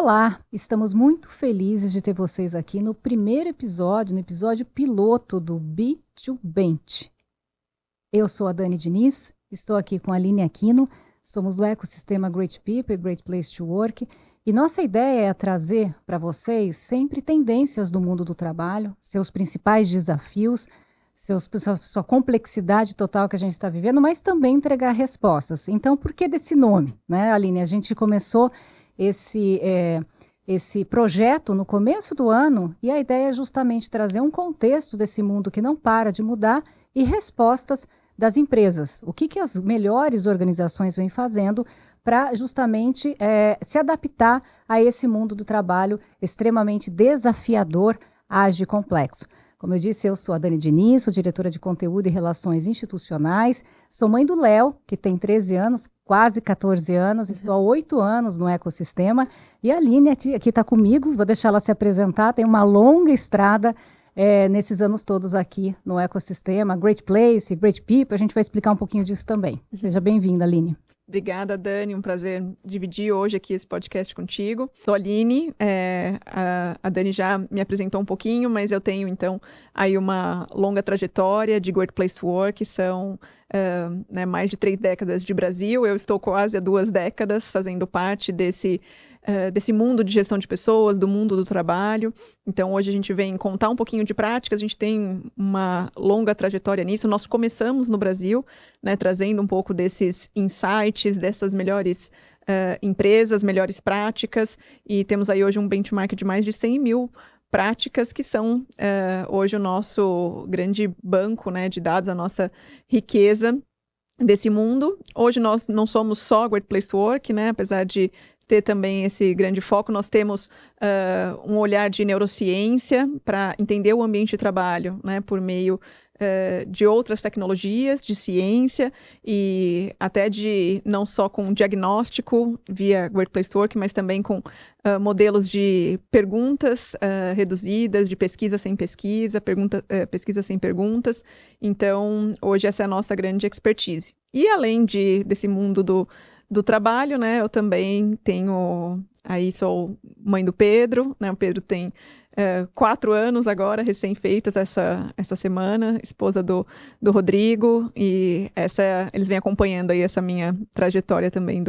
Olá, estamos muito felizes de ter vocês aqui no primeiro episódio, no episódio piloto do B2Bench. Eu sou a Dani Diniz, estou aqui com a Aline Aquino, somos do ecossistema Great People, Great Place to Work, e nossa ideia é trazer para vocês sempre tendências do mundo do trabalho, seus principais desafios, sua complexidade total que a gente está vivendo, mas também entregar respostas. Então, por que desse nome, né, Aline? A gente começou esse projeto no começo do ano e a ideia é justamente trazer um contexto desse mundo que não para de mudar e respostas das empresas. O que as melhores organizações vêm fazendo para justamente se adaptar a esse mundo do trabalho extremamente desafiador, ágil e complexo. Como eu disse, eu sou a Dani Diniz, sou diretora de conteúdo e relações institucionais, sou mãe do Léo, que tem 13 anos, quase 14 anos, estou há 8 anos no ecossistema, e a Aline aqui está comigo, vou deixar ela se apresentar, tem uma longa estrada nesses anos todos aqui no ecossistema, Great Place, Great People, a gente vai explicar um pouquinho disso também. Seja bem-vinda, Aline. Obrigada, Dani, um prazer dividir hoje aqui esse podcast contigo. Sou a Aline, a Dani já me apresentou um pouquinho, mas eu tenho então aí uma longa trajetória de Great Place to Work, são mais de 3 décadas de Brasil, eu estou quase há 2 décadas fazendo parte desse mundo de gestão de pessoas, do mundo do trabalho. Então, hoje a gente vem contar um pouquinho de práticas, a gente tem uma longa trajetória nisso. Nós começamos no Brasil, né, trazendo um pouco desses insights, dessas melhores empresas, melhores práticas, e temos aí hoje um benchmark de mais de 100 mil práticas que são hoje o nosso grande banco, né, de dados, a nossa riqueza desse mundo. Hoje nós não somos só Great Place to Work, né, apesar de ter também esse grande foco, nós temos um olhar de neurociência para entender o ambiente de trabalho, né, por meio de outras tecnologias, de ciência e até de não só com diagnóstico via Great Place to Work, mas também com modelos de perguntas reduzidas, de pesquisa sem pesquisa, pesquisa sem perguntas. Então, hoje essa é a nossa grande expertise. E além desse mundo do trabalho, né, eu também sou mãe do Pedro, né, o Pedro tem 4 anos agora, recém-feitas essa semana, esposa do Rodrigo, e eles vêm acompanhando aí essa minha trajetória também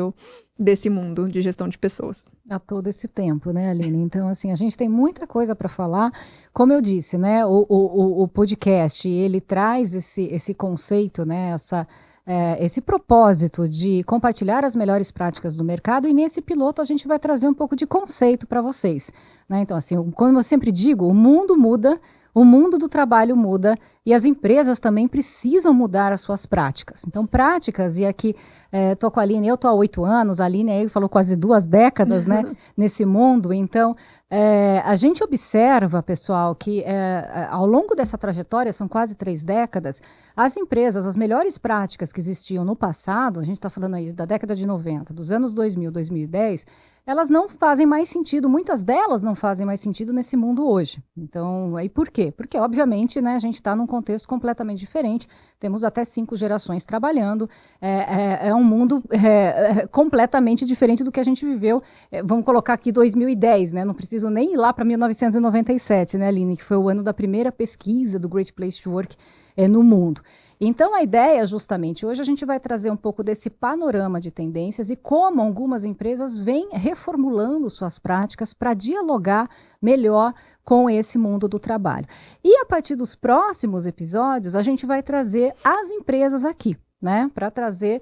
desse mundo de gestão de pessoas. Há todo esse tempo, né, Aline? Então, assim, a gente tem muita coisa para falar. Como eu disse, né, o podcast, ele traz esse conceito, né, esse propósito de compartilhar as melhores práticas do mercado, e nesse piloto a gente vai trazer um pouco de conceito para vocês, né? Então, assim, como eu sempre digo, o mundo muda, o mundo do trabalho muda e as empresas também precisam mudar as suas práticas. Então, práticas, e aqui estou com a Aline, eu estou há 8 anos, a Aline aí falou quase 2 décadas, né, nesse mundo. Então, a gente observa, pessoal, que ao longo dessa trajetória, são quase 3 décadas, as empresas, as melhores práticas que existiam no passado, a gente está falando aí da década de 90, dos anos 2000, 2010, elas não fazem mais sentido, muitas delas não fazem mais sentido nesse mundo hoje. Então, aí por quê? Porque, obviamente, né, a gente está num contexto completamente diferente, temos até 5 gerações trabalhando, é um mundo completamente diferente do que a gente viveu, vamos colocar aqui 2010, né, não preciso nem ir lá para 1997, né, Aline, que foi o ano da primeira pesquisa do Great Place to Work no mundo. Então, a ideia, justamente, hoje a gente vai trazer um pouco desse panorama de tendências e como algumas empresas vêm reformulando suas práticas para dialogar melhor com esse mundo do trabalho. E a partir dos próximos episódios, a gente vai trazer as empresas aqui, né, para trazer,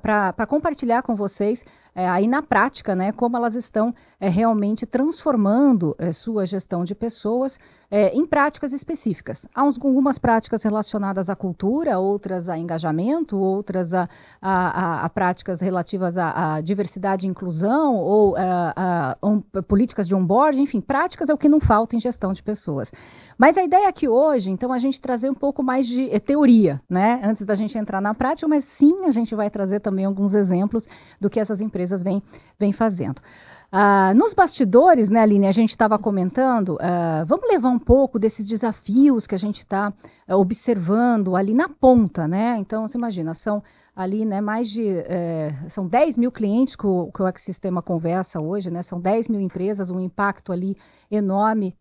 para compartilhar com vocês aí na prática, né, como elas estão realmente transformando sua gestão de pessoas em práticas específicas. Há algumas práticas relacionadas à cultura, outras a engajamento, outras a práticas relativas à diversidade e inclusão, ou políticas de onboarding, enfim, práticas é o que não falta em gestão de pessoas. Mas a ideia aqui hoje, então, a gente trazer um pouco mais de teoria, né, antes da gente entrar na prática, mas sim, a gente vai trazer também alguns exemplos do que essas empresas vêm fazendo. Nos bastidores, né, Aline, a gente estava comentando, vamos levar um pouco desses desafios que a gente está observando ali na ponta, né? Então, você imagina, são ali, né, são 10 mil clientes que o ecossistema conversa hoje, né, são 10 mil empresas, um impacto ali enorme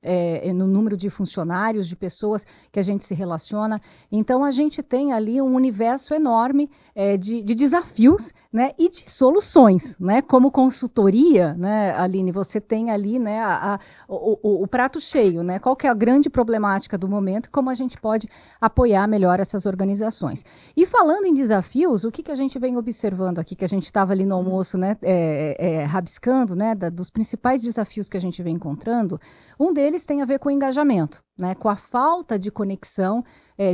no número de funcionários, de pessoas que a gente se relaciona. Então, a gente tem ali um universo enorme de desafios, né, e de soluções, né, como consultoria, né, Aline, você tem ali, né, o prato cheio, né, qual que é a grande problemática do momento e como a gente pode apoiar melhor essas organizações. E falando em desafios, o que a gente vem observando aqui, que a gente estava ali no almoço, né, rabiscando, né, dos principais desafios que a gente vem encontrando, um deles tem a ver com o engajamento, né, com a falta de conexão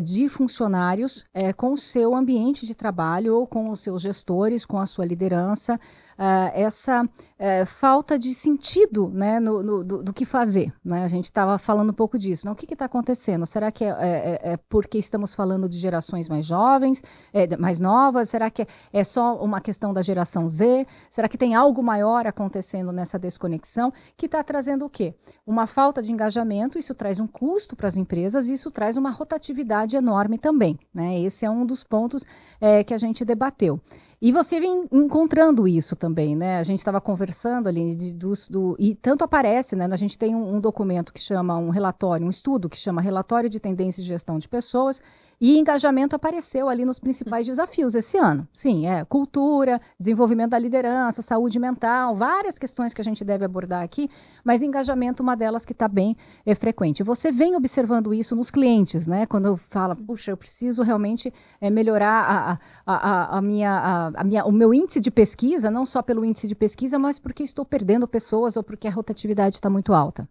de funcionários com o seu ambiente de trabalho ou com os seus gestores, com a sua liderança, essa falta de sentido, né, do que fazer, né? A gente estava falando um pouco disso. Né? O que está acontecendo? Será que é porque estamos falando de gerações mais jovens, mais novas? Será que é só uma questão da geração Z? Será que tem algo maior acontecendo nessa desconexão que está trazendo o quê? Uma falta de engajamento, isso traz um custo para as empresas, isso traz uma rotatividade enorme também, né? Esse é um dos pontos que a gente debateu. E você vem encontrando isso também, né? A gente estava conversando ali e tanto aparece, né? A gente tem um documento que chama um relatório, um estudo que chama Relatório de Tendências de Gestão de Pessoas, e engajamento apareceu ali nos principais desafios esse ano. Sim, cultura, desenvolvimento da liderança, saúde mental, várias questões que a gente deve abordar aqui, mas engajamento uma delas que está bem frequente. Você vem observando isso nos clientes, né? Quando fala, puxa, eu preciso realmente melhorar o meu índice de pesquisa, não só pelo índice de pesquisa, mas porque estou perdendo pessoas ou porque a rotatividade está muito alta.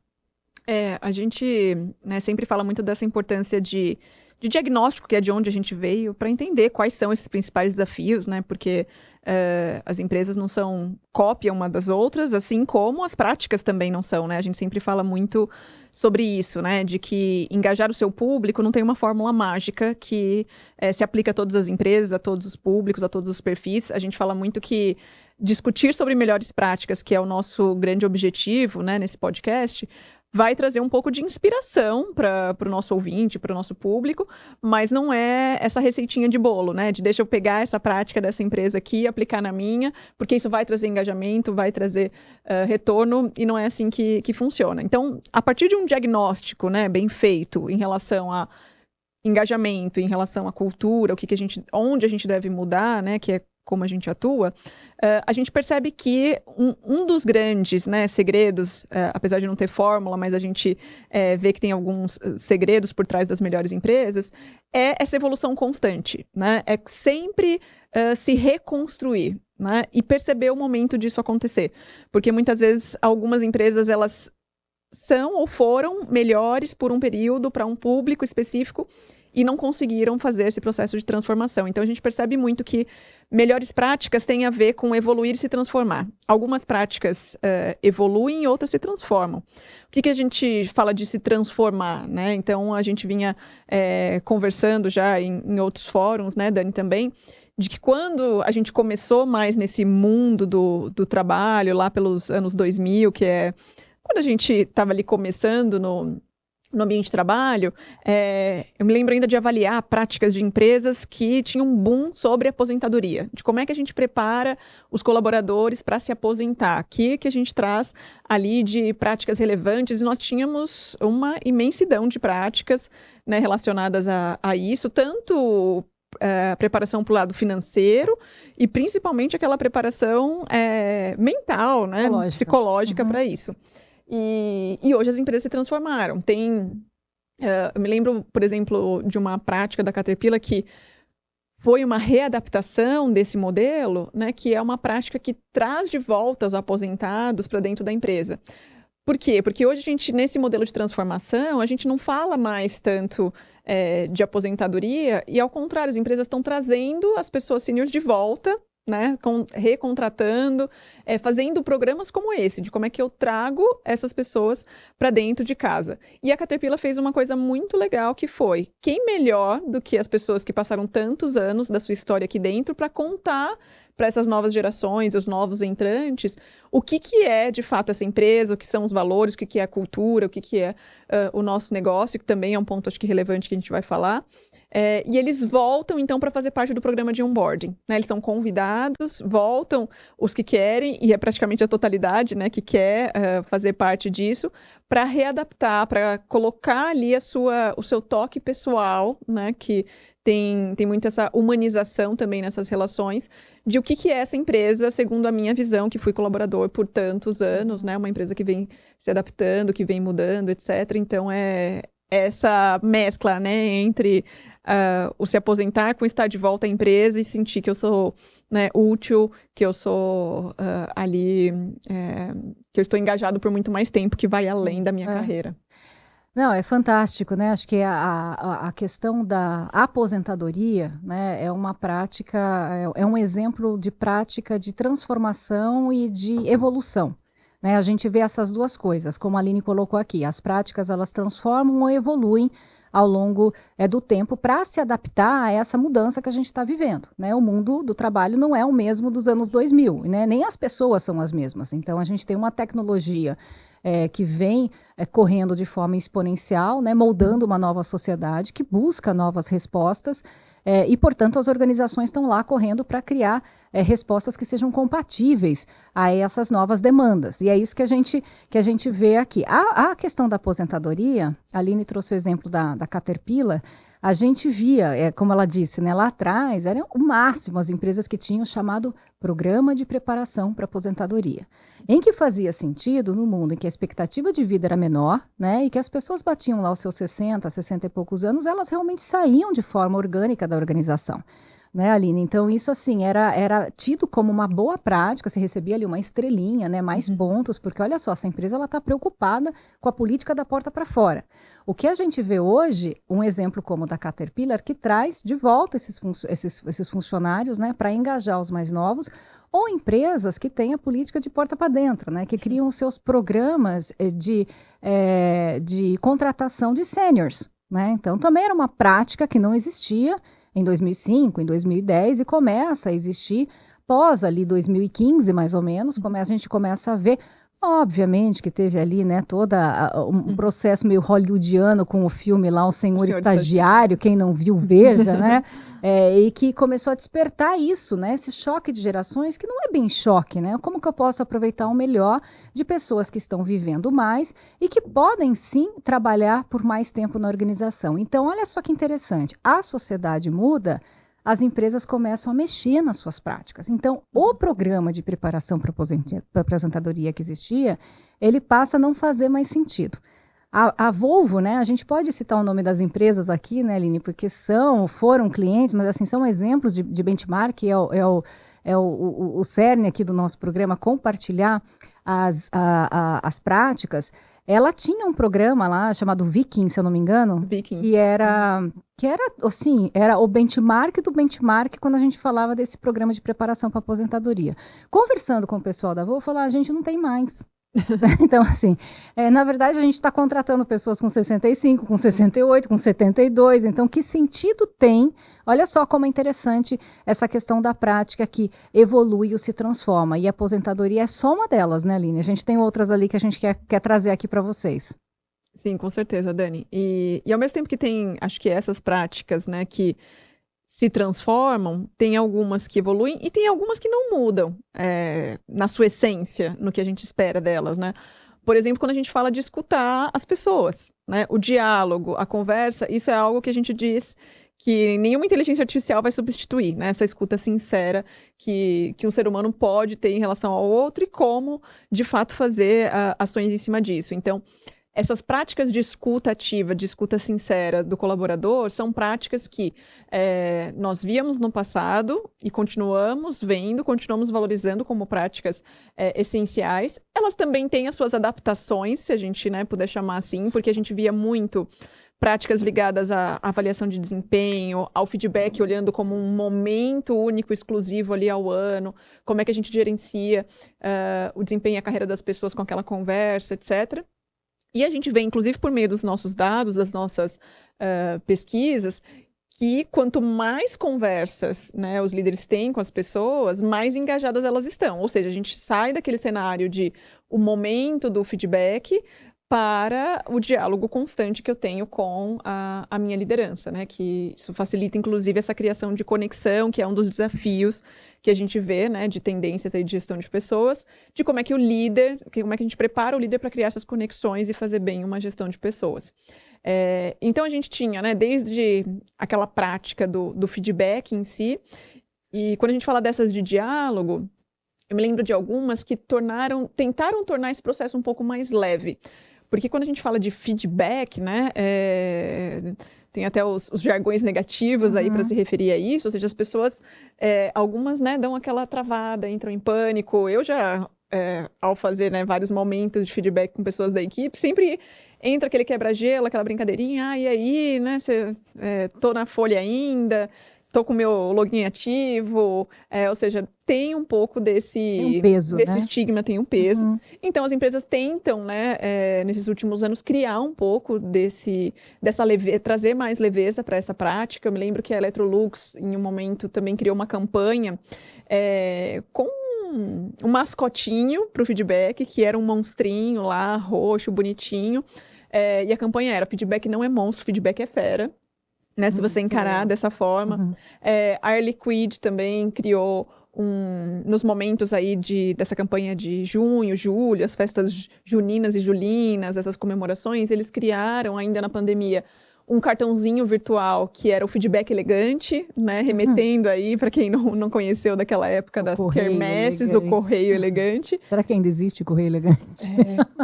A gente, né, sempre fala muito dessa importância de diagnóstico, que é de onde a gente veio, para entender quais são esses principais desafios, né? Porque as empresas não são cópia uma das outras, assim como as práticas também não são, né? A gente sempre fala muito sobre isso, né? De que engajar o seu público não tem uma fórmula mágica que se aplica a todas as empresas, a todos os públicos, a todos os perfis. A gente fala muito que discutir sobre melhores práticas, que é o nosso grande objetivo, né, nesse podcast, vai trazer um pouco de inspiração para o nosso ouvinte, para o nosso público, mas não é essa receitinha de bolo, né? De deixa eu pegar essa prática dessa empresa aqui e aplicar na minha, porque isso vai trazer engajamento, vai trazer retorno, e não é assim que funciona. Então, a partir de um diagnóstico, né, bem feito em relação a engajamento, em relação à cultura, onde a gente deve mudar, né, que é como a gente atua, a gente percebe que um dos grandes, né, segredos, apesar de não ter fórmula, mas a gente vê que tem alguns segredos por trás das melhores empresas, é essa evolução constante, né? É sempre se reconstruir, né? E perceber o momento disso acontecer. Porque muitas vezes algumas empresas, elas são ou foram melhores por um período para um público específico e não conseguiram fazer esse processo de transformação. Então, a gente percebe muito que melhores práticas têm a ver com evoluir e se transformar. Algumas práticas evoluem, outras se transformam. O que a gente fala de se transformar, né? Então, a gente vinha conversando já em outros fóruns, né, Dani, também, de que quando a gente começou mais nesse mundo do trabalho, lá pelos anos 2000, que é quando a gente estava ali começando no ambiente de trabalho, eu me lembro ainda de avaliar práticas de empresas que tinham um boom sobre aposentadoria, de como é que a gente prepara os colaboradores para se aposentar, que a gente traz ali de práticas relevantes, e nós tínhamos uma imensidão de práticas, né, relacionadas a isso, tanto preparação para o lado financeiro e principalmente aquela preparação mental, né, psicológica para isso. E hoje as empresas se transformaram. Eu me lembro, por exemplo, de uma prática da Caterpillar que foi uma readaptação desse modelo, né, que é uma prática que traz de volta os aposentados para dentro da empresa. Por quê? Porque hoje nesse modelo de transformação, a gente não fala mais tanto de aposentadoria, e ao contrário, as empresas estão trazendo as pessoas seniors de volta, né, recontratando, fazendo programas como esse, de como é que eu trago essas pessoas para dentro de casa. E a Caterpillar fez uma coisa muito legal, que foi, quem melhor do que as pessoas que passaram tantos anos da sua história aqui dentro para contar para essas novas gerações, os novos entrantes, o que é de fato essa empresa, o que são os valores, o que é a cultura, o que é o nosso negócio, que também é um ponto, acho que relevante, que a gente vai falar. E eles voltam, então, para fazer parte do programa de onboarding, né? Eles são convidados, voltam os que querem, e é praticamente a totalidade, né, que quer fazer parte disso, para readaptar, para colocar ali o seu toque pessoal, né, que tem muito essa humanização também nessas relações, de o que é essa empresa, segundo a minha visão, que fui colaborador por tantos anos, né, uma empresa que vem se adaptando, que vem mudando, etc. Então, essa mescla, né, entre o se aposentar com estar de volta à empresa e sentir que eu sou, né, útil, que eu sou ali, que eu estou engajado por muito mais tempo, que vai além da minha carreira. Não, é fantástico, né? Acho que a questão da aposentadoria, né, é uma prática, é um exemplo de prática de transformação e de evolução. Né? A gente vê essas duas coisas, como a Aline colocou aqui, as práticas elas transformam ou evoluem ao longo do tempo para se adaptar a essa mudança que a gente está vivendo. Né? O mundo do trabalho não é o mesmo dos anos 2000, né? Nem as pessoas são as mesmas. Então, a gente tem uma tecnologia que vem correndo de forma exponencial, né? Moldando uma nova sociedade que busca novas respostas e, portanto, as organizações estão lá correndo para criar respostas que sejam compatíveis a essas novas demandas. E é isso que a gente vê aqui. A questão da aposentadoria, a Aline trouxe o exemplo da Caterpillar, a gente via, como ela disse, né, lá atrás, era o máximo as empresas que tinham o chamado Programa de Preparação para Aposentadoria, em que fazia sentido no mundo em que a expectativa de vida era menor, né, e que as pessoas batiam lá os seus 60 e poucos anos, elas realmente saíam de forma orgânica da organização. Né, Aline? Então, isso assim, era tido como uma boa prática, se recebia ali uma estrelinha, né, mais pontos, porque olha só, essa empresa está preocupada com a política da porta para fora. O que a gente vê hoje, um exemplo como o da Caterpillar, que traz de volta esses funcionários, né, para engajar os mais novos, ou empresas que têm a política de porta para dentro, né, que criam seus programas de contratação de seniors. Né? Então, também era uma prática que não existia em 2005, em 2010, e começa a existir pós ali 2015, mais ou menos, a gente começa a ver, obviamente que teve ali, né, um processo meio hollywoodiano com o filme lá, O Senhor Estagiário, quem não viu, veja, né, e que começou a despertar isso, né, esse choque de gerações, que não é bem choque, né, como que eu posso aproveitar o melhor de pessoas que estão vivendo mais e que podem sim trabalhar por mais tempo na organização. Então, olha só que interessante, a sociedade muda, as empresas começam a mexer nas suas práticas. Então, o programa de preparação para aposentadoria que existia, ele passa a não fazer mais sentido. A Volvo, né, a gente pode citar o nome das empresas aqui, né, Aline, porque foram clientes, mas assim, são exemplos de benchmark, o cerne aqui do nosso programa, compartilhar as práticas. Ela tinha um programa lá chamado Viking, se eu não me engano, que era assim, era o benchmark do benchmark quando a gente falava desse programa de preparação para aposentadoria. Conversando com o pessoal da Volvo, eu falei, a gente não tem mais. Então, assim, na verdade, a gente está contratando pessoas com 65, com 68, com 72. Então, que sentido tem? Olha só como é interessante essa questão da prática que evolui ou se transforma. E a aposentadoria é só uma delas, né, Aline? A gente tem outras ali que a gente quer trazer aqui para vocês. Sim, com certeza, Dani. E ao mesmo tempo que tem, acho que essas práticas, né, que se transformam, tem algumas que evoluem e tem algumas que não mudam na sua essência, no que a gente espera delas, né? Por exemplo, quando a gente fala de escutar as pessoas, né? O diálogo, a conversa, isso é algo que a gente diz que nenhuma inteligência artificial vai substituir, né? Essa escuta sincera que um ser humano pode ter em relação ao outro e como, de fato, fazer ações em cima disso. Então, essas práticas de escuta ativa, de escuta sincera do colaborador, são práticas que nós víamos no passado e continuamos vendo, continuamos valorizando como práticas essenciais. Elas também têm as suas adaptações, se a gente, né, puder chamar assim, porque a gente via muito práticas ligadas à avaliação de desempenho, ao feedback, olhando como um momento único, exclusivo ali ao ano, como é que a gente gerencia o desempenho e a carreira das pessoas com aquela conversa, etc. E a gente vê, inclusive por meio dos nossos dados, das nossas pesquisas, que quanto mais conversas, né, os líderes têm com as pessoas, mais engajadas elas estão. Ou seja, a gente sai daquele cenário de o momento do feedback para o diálogo constante que eu tenho com a minha liderança, né? Que isso facilita, inclusive, essa criação de conexão, que é um dos desafios que a gente vê, né? De tendências aí de gestão de pessoas, de como é que como é que a gente prepara o líder para criar essas conexões e fazer bem uma gestão de pessoas. Então, a gente tinha, né? Desde aquela prática do feedback em si, e quando a gente fala dessas de diálogo, eu me lembro de algumas que tentaram tornar esse processo um pouco mais leve. Porque quando a gente fala de feedback, né, tem até os jargões negativos aí para se referir a isso, ou seja, as pessoas, algumas, né, dão aquela travada, entram em pânico. Eu já, ao fazer, né, vários momentos de feedback com pessoas da equipe, sempre entra aquele quebra-gelo, aquela brincadeirinha, e aí, né, tô na folha ainda, tô com o meu login ativo, ou seja, tem um pouco desse peso, né? estigma, tem um peso. Então, as empresas tentam, né, nesses últimos anos, criar um pouco dessa leveza, trazer mais leveza para essa prática. Eu me lembro que a Electrolux, em um momento, também criou uma campanha com um mascotinho para o feedback, que era um monstrinho lá, roxo, bonitinho. E a campanha era: feedback não é monstro, feedback é fera. Né, se você encarar dessa forma. A Air Liquide também criou nos momentos aí dessa campanha de junho, julho, as festas juninas e julinas, essas comemorações, eles criaram ainda na pandemia um cartãozinho virtual que era o feedback elegante, né, remetendo aí, para quem não conheceu daquela época das quermesses, o correio elegante. Será que ainda existe o correio elegante?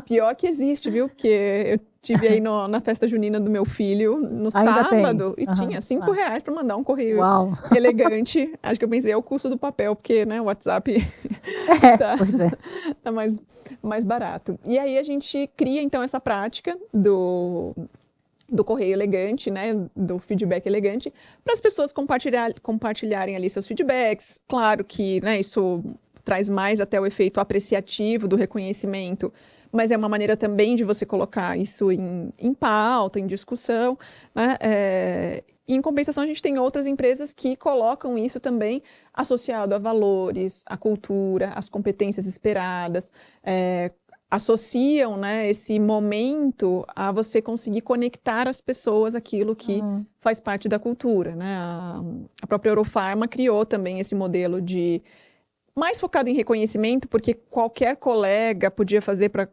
Pior que existe, viu? Porque eu tive aí na festa junina do meu filho no ainda sábado tem. E tinha R$5 para mandar um correio elegante. Acho que eu pensei, é o custo do papel, porque, né, o WhatsApp tá mais barato. E aí a gente cria, então, essa prática do correio elegante, né, do feedback elegante, para as pessoas compartilharem ali seus feedbacks. Claro que, né, isso traz mais até o efeito apreciativo do reconhecimento, mas é uma maneira também de você colocar isso em pauta, em discussão, né? Em compensação, a gente tem outras empresas que colocam isso também associado a valores, a cultura, as competências esperadas, associam, né, esse momento a você conseguir conectar as pessoas àquilo que faz parte da cultura, né? A própria Eurofarma criou também esse modelo mais focado em reconhecimento, porque qualquer colega podia fazer para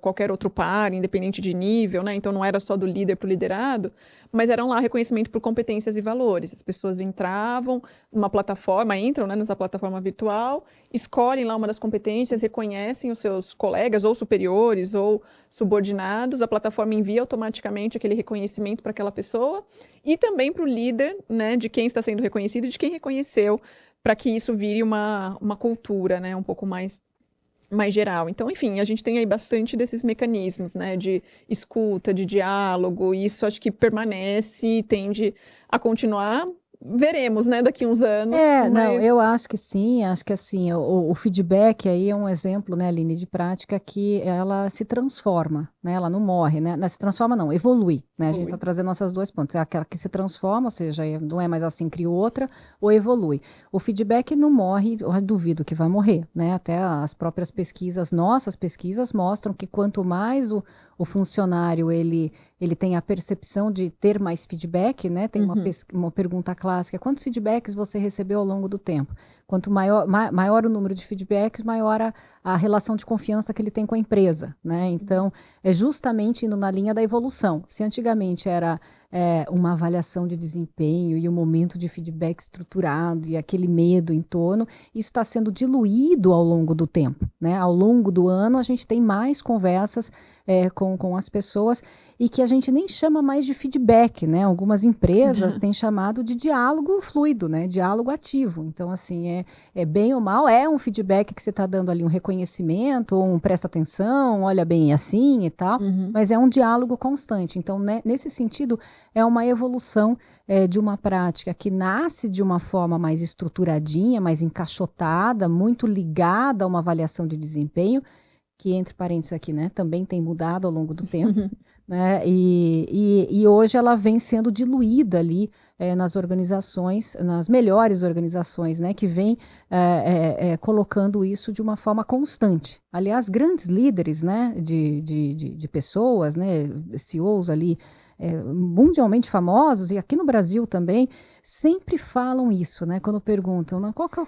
qualquer outro par, independente de nível, né? Então não era só do líder para o liderado, mas eram lá reconhecimento por competências e valores. As pessoas entravam numa plataforma, entram, né, nessa plataforma virtual, escolhem lá uma das competências, reconhecem os seus colegas ou superiores ou subordinados, a plataforma envia automaticamente aquele reconhecimento para aquela pessoa e também para o líder, né, de quem está sendo reconhecido e de quem reconheceu, para que isso vire uma cultura, né, um pouco mais geral. Então, enfim, a gente tem aí bastante desses mecanismos, né, de escuta, de diálogo, e isso acho que permanece e tende a continuar. Veremos, né, daqui uns anos. Não, eu acho que sim, acho que assim, o feedback aí é um exemplo, né, Aline, de prática que ela se transforma, né, ela não morre, né, não se transforma não, evolui, né, a gente está trazendo essas dois pontos, é aquela que se transforma, ou seja, não é mais assim, cria outra, ou evolui. O feedback não morre, eu duvido que vai morrer, né, até as próprias pesquisas, nossas pesquisas mostram que quanto mais o funcionário, ele tem a percepção de ter mais feedback, né? Tem uma pergunta clássica: quantos feedbacks você recebeu ao longo do tempo? Quanto maior o número de feedbacks, maior a relação de confiança que ele tem com a empresa, né? Então, é justamente indo na linha da evolução. Se antigamente era uma avaliação de desempenho e um momento de feedback estruturado e aquele medo em torno, isso está sendo diluído ao longo do tempo, né? Ao longo do ano, a gente tem mais conversas com as pessoas e que a gente nem chama mais de feedback, né? Algumas empresas têm chamado de diálogo fluido, né? Diálogo ativo. Então, assim, bem ou mal, é um feedback que você está dando ali um reconhecimento, ou um presta atenção, olha bem assim e tal, mas é um diálogo constante. Então, né, nesse sentido, é uma evolução de uma prática que nasce de uma forma mais estruturadinha, mais encaixotada, muito ligada a uma avaliação de desempenho, que, entre parênteses aqui, né, também tem mudado ao longo do tempo, né, e hoje ela vem sendo diluída ali nas organizações, nas melhores organizações, né, que vem colocando isso de uma forma constante. Aliás, grandes líderes, né, de pessoas, né, CEOs ali, mundialmente famosos, e aqui no Brasil também, sempre falam isso, né? Quando perguntam, não, qual que é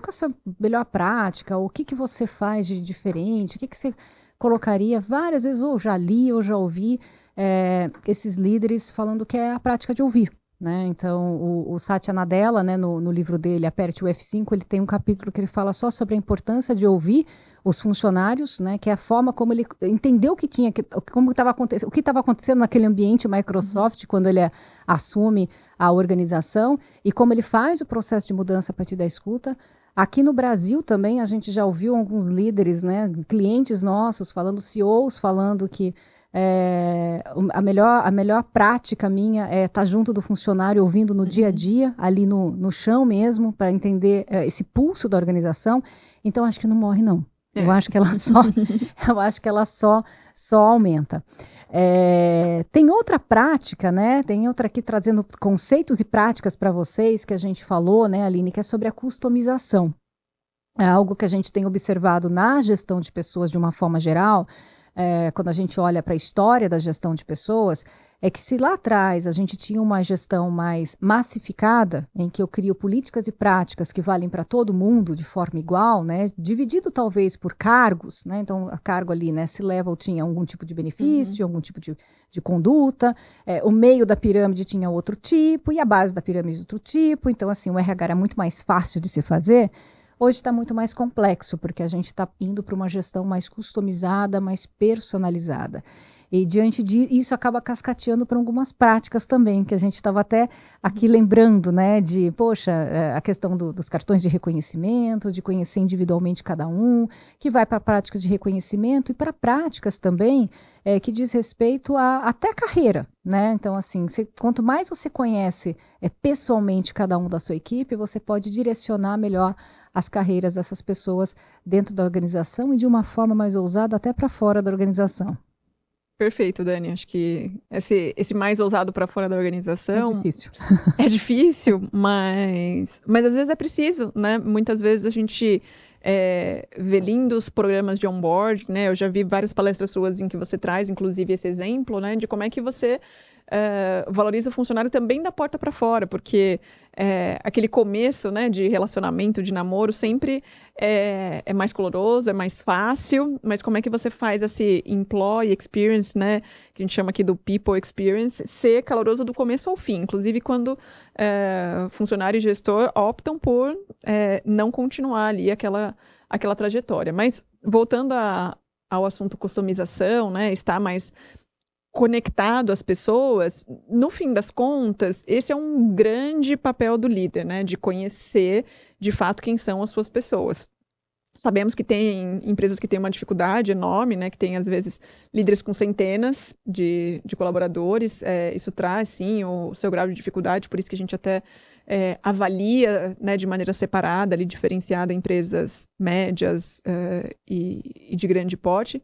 a sua melhor prática, o que você faz de diferente, o que você colocaria? Várias vezes, ou já li, ou já ouvi esses líderes falando que é a prática de ouvir. Né? Então, o Satya Nadella, né, no livro dele, Aperte o F5, ele tem um capítulo que ele fala só sobre a importância de ouvir os funcionários, né, que é a forma como ele entendeu o que estava acontecendo naquele ambiente Microsoft quando ele assume a organização e como ele faz o processo de mudança a partir da escuta. Aqui no Brasil também a gente já ouviu alguns líderes, né, clientes nossos falando, CEOs falando que a melhor prática minha é estar junto do funcionário, ouvindo no dia a dia, ali no chão mesmo, para entender esse pulso da organização. Então, acho que não morre, não. Eu acho que ela só aumenta. Tem outra prática, né? Tem outra aqui trazendo conceitos e práticas para vocês, que a gente falou, né, Aline, que é sobre a customização. É algo que a gente tem observado na gestão de pessoas de uma forma geral. Quando a gente olha para a história da gestão de pessoas, é que se lá atrás a gente tinha uma gestão mais massificada, em que eu crio políticas e práticas que valem para todo mundo de forma igual, né, dividido talvez por cargos, né, então a cargo ali, né, C-level tinha algum tipo de benefício, algum tipo de conduta, o meio da pirâmide tinha outro tipo e a base da pirâmide outro tipo, então assim, o RH era muito mais fácil de se fazer. Hoje está muito mais complexo, porque a gente está indo para uma gestão mais customizada, mais personalizada. E diante disso, isso acaba cascateando para algumas práticas também, que a gente estava até aqui lembrando, né, de, poxa, a questão dos cartões de reconhecimento, de conhecer individualmente cada um, que vai para práticas de reconhecimento e para práticas também que diz respeito até carreira, né? Então, assim, quanto mais você conhece pessoalmente cada um da sua equipe, você pode direcionar melhor as carreiras dessas pessoas dentro da organização e de uma forma mais ousada até para fora da organização. Perfeito, Dani. Acho que esse mais ousado para fora da organização... É difícil. É difícil, mas às vezes é preciso, né? Muitas vezes a gente vê lindos programas de onboarding, né? Eu já vi várias palestras suas em que você traz, inclusive, esse exemplo, né? De como é que você valoriza o funcionário também da porta para fora, porque aquele começo, né, de relacionamento, de namoro, sempre é mais coloroso, é mais fácil, mas como é que você faz esse employee experience, né, que a gente chama aqui do people experience, ser caloroso do começo ao fim, inclusive quando funcionário e gestor optam por não continuar ali aquela trajetória. Mas voltando ao assunto customização, né, estar mais conectado às pessoas, no fim das contas, esse é um grande papel do líder, né? De conhecer, de fato, quem são as suas pessoas. Sabemos que tem empresas que têm uma dificuldade enorme, né? Que tem, às vezes, líderes com centenas de colaboradores. Isso traz, sim, o seu grau de dificuldade, por isso que a gente até avalia, né, de maneira separada, ali, diferenciada, empresas médias e de grande porte.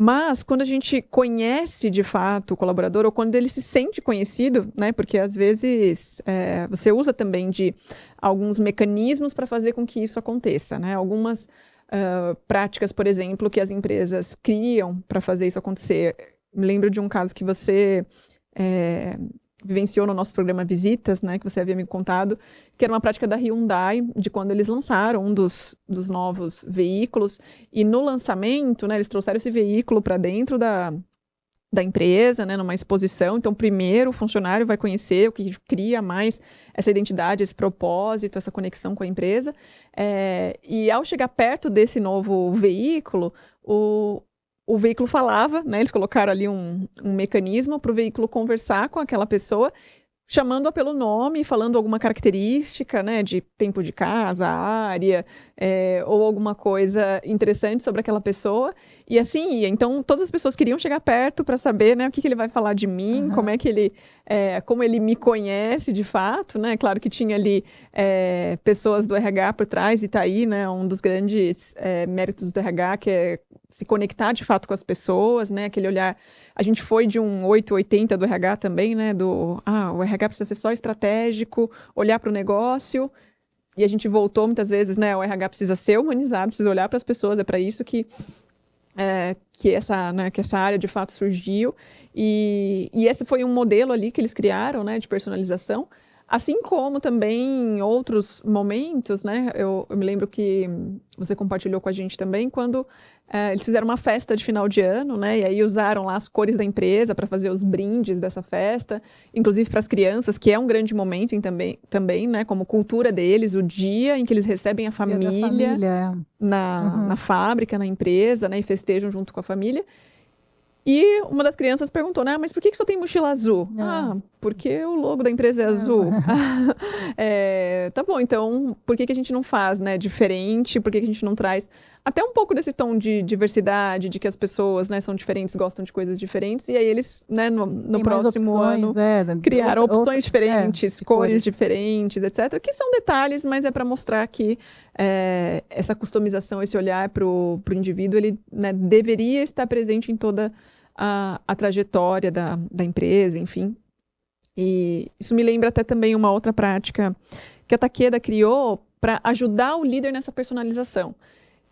Mas, quando a gente conhece, de fato, o colaborador, ou quando ele se sente conhecido, né, porque, às vezes, você usa também de alguns mecanismos para fazer com que isso aconteça, né? Algumas práticas, por exemplo, que as empresas criam para fazer isso acontecer. Me lembro de um caso que você vivenciou no nosso programa Visitas, né, que você havia me contado, que era uma prática da Hyundai, de quando eles lançaram um dos novos veículos, e no lançamento, né, eles trouxeram esse veículo para dentro da empresa, né, numa exposição. Então, primeiro o funcionário vai conhecer o que cria mais essa identidade, esse propósito, essa conexão com a empresa, e ao chegar perto desse novo veículo, o veículo falava, né? Eles colocaram ali um mecanismo para o veículo conversar com aquela pessoa, chamando-a pelo nome, falando alguma característica, né, de tempo de casa, área, ou alguma coisa interessante sobre aquela pessoa, e assim ia. Então, todas as pessoas queriam chegar perto para saber, né, o que ele vai falar de mim, como é que ele, como ele me conhece de fato, né? Claro que tinha ali pessoas do RH por trás, e tá aí, né, um dos grandes méritos do RH, que é se conectar de fato com as pessoas, né? Aquele olhar. A gente foi de um 880 do RH também, né? O RH precisa ser só estratégico, olhar para o negócio. E a gente voltou muitas vezes, né? O RH precisa ser humanizado, precisa olhar para as pessoas. É para isso que essa área de fato surgiu. E esse foi um modelo ali que eles criaram, né? De personalização. Assim como também em outros momentos, né? Eu me lembro que você compartilhou com a gente também, quando eles fizeram uma festa de final de ano, né? E aí usaram lá as cores da empresa para fazer os brindes dessa festa, inclusive para as crianças, que é um grande momento também, né? Como cultura deles, o dia em que eles recebem a família na fábrica, na empresa, né? E festejam junto com a família. E uma das crianças perguntou, né? Mas por que só tem mochila azul? Porque o logo da empresa é azul. Tá bom, então por que a gente não faz, né, diferente? Por que a gente não traz até um pouco desse tom de diversidade, de que as pessoas, né, são diferentes, gostam de coisas diferentes? E aí eles, né, no próximo ano, criaram opções diferentes, cores diferentes, etc. Que são detalhes, mas é para mostrar que essa customização, esse olhar para o indivíduo, ele, né, deveria estar presente em toda a trajetória da empresa, enfim. E isso me lembra até também uma outra prática que a Takeda criou para ajudar o líder nessa personalização,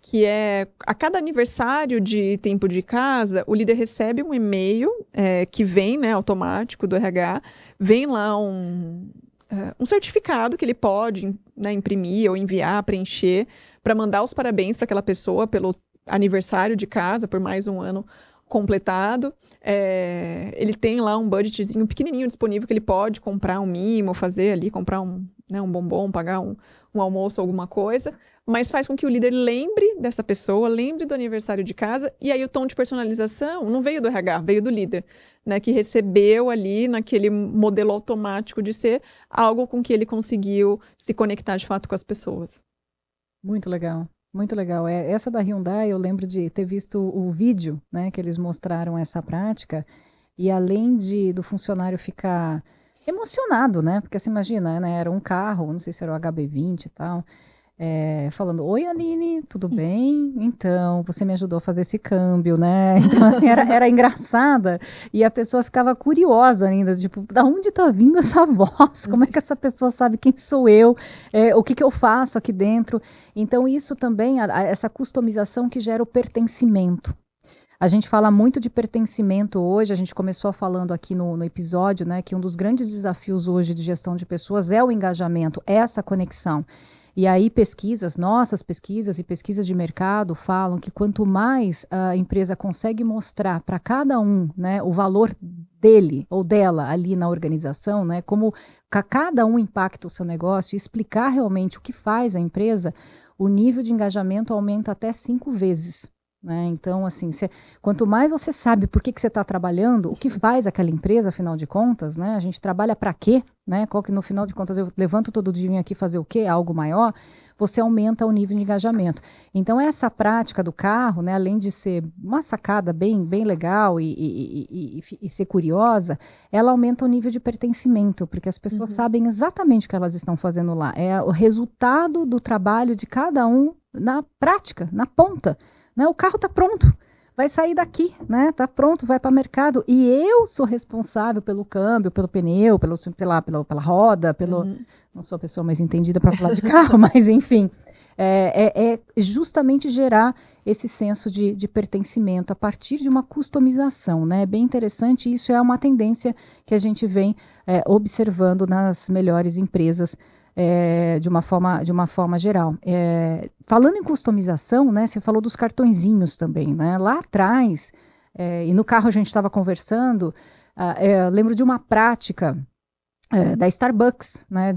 que é, a cada aniversário de tempo de casa, o líder recebe um e-mail que vem, né, automático do RH, vem lá um certificado que ele pode, né, imprimir ou enviar, preencher, para mandar os parabéns para aquela pessoa pelo aniversário de casa, por mais um ano completado. Ele tem lá um budgetzinho pequenininho disponível que ele pode comprar um mimo, fazer ali, comprar um bombom, pagar um almoço, alguma coisa, mas faz com que o líder lembre dessa pessoa, lembre do aniversário de casa, e aí o tom de personalização não veio do RH, veio do líder, né, que recebeu ali naquele modelo automático de ser algo com que ele conseguiu se conectar de fato com as pessoas. Muito legal. Muito legal. Essa da Hyundai, eu lembro de ter visto o vídeo, né, que eles mostraram essa prática, e além do funcionário ficar emocionado, né, porque você imagina, né, era um carro, não sei se era o HB20 e tal, falando, oi Aline, tudo bem? Então, você me ajudou a fazer esse câmbio, né? Então, assim, era engraçada, e a pessoa ficava curiosa ainda, tipo, da onde tá vindo essa voz? Como é que essa pessoa sabe quem sou eu? O que eu faço aqui dentro? Então, isso também, essa customização que gera o pertencimento. A gente fala muito de pertencimento hoje, a gente começou falando aqui no episódio, né, que um dos grandes desafios hoje de gestão de pessoas é o engajamento, é essa conexão. E aí nossas pesquisas e pesquisas de mercado falam que quanto mais a empresa consegue mostrar para cada um, né, o valor dele ou dela ali na organização, né, como cada um impacta o seu negócio e explicar realmente o que faz a empresa, o nível de engajamento aumenta até 5 vezes. Né? Então, assim, quanto mais você sabe por que você está trabalhando, o que faz aquela empresa, afinal de contas, né? A gente trabalha para quê? Né? Qual que, no final de contas, eu levanto todo dia aqui fazer o quê? Algo maior, você aumenta o nível de engajamento. Então, essa prática do carro, né, além de ser uma sacada bem legal e ser curiosa, ela aumenta o nível de pertencimento, porque as pessoas sabem exatamente o que elas estão fazendo lá. É o resultado do trabalho de cada um na prática, na ponta. Né? O carro está pronto, vai sair daqui, né? Tá pronto, vai para o mercado. E eu sou responsável pelo câmbio, pelo pneu, pela roda, não sou a pessoa mais entendida para falar de carro, mas enfim. É justamente gerar esse senso de pertencimento a partir de uma customização, né? É bem interessante, isso é uma tendência que a gente vem observando nas melhores empresas de uma forma geral. Falando em customização, né, você falou dos cartõezinhos também, né? Lá atrás, e no carro a gente estava conversando, lembro de uma prática da Starbucks, né,